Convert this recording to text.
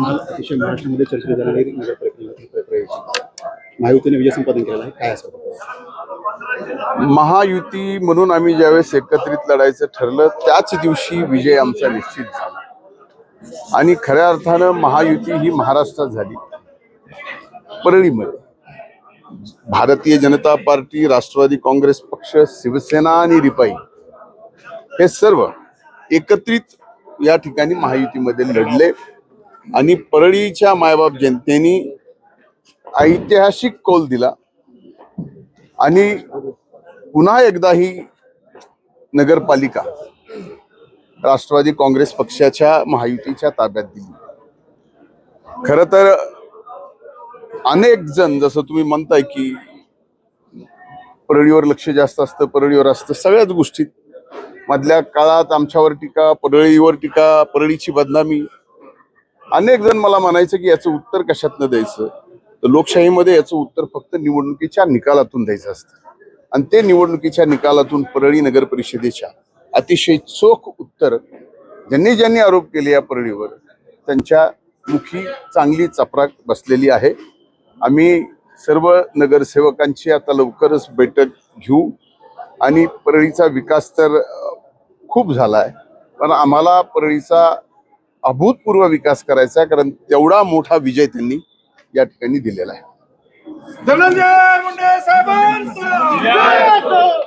काल अतिशय महाराष्ट्रामध्ये चर्चेत झालेली नगर परिषद महायुतीने विजय संपादन केलेला आहे, काय असं महायुती म्हणून आम्ही ज्यावेळेस एकत्रित लढायचं ठरलं त्याच दिवशी विजय आमचा निश्चित झाला आणि खऱ्या अर्थानं महायुती ही महाराष्ट्रात झाली। परळीमध्ये भारतीय जनता पार्टी, राष्ट्रवादी काँग्रेस पक्ष, शिवसेना आणि रिपाई हे सर्व एकत्रित या ठिकाणी महायुतीमध्ये लढले आणि परळीच्या मायबाप जनतेने ऐतिहासिक कौल दिला आणि पुन्हा एकदा ही नगरपालिका राष्ट्रवादी काँग्रेस पक्षाच्या महायुतीच्या ताब्यात दिली। खरं तर अनेक जण जसं तुम्ही म्हणताय की परळीवर लक्ष जास्त असतं, परळीवर असतं, सगळ्याच गोष्टीत मधल्या काळात आमच्यावर टीका, परळीवर टीका, परळीची बदनामी, अनेक जण मला म्हणायचं की याचं उत्तर कशातनं द्यायचं, तर लोकशाहीमध्ये याचं उत्तर फक्त निवडणुकीच्या निकालातून द्यायचं असतं आणि ते निवडणुकीच्या निकालातून परळी नगर परिषदेच्या अतिशय चोख उत्तर ज्यांनी ज्यांनी आरोप केले या परळीवर त्यांच्या मुखी चांगली चपराक बसलेली आहे। आम्ही सर्व नगरसेवकांची आता लवकरच बैठक घेऊ आणि परळीचा विकास तर खूप झालाय, पण आम्हाला परळीचा अभूतपूर्व विकास करायचा आहे, कारण तेवढा मोठा विजय त्यांनी या ठिकाणी दिलेला आहे। धनंजय मुंडे साहेबांचा जय हो।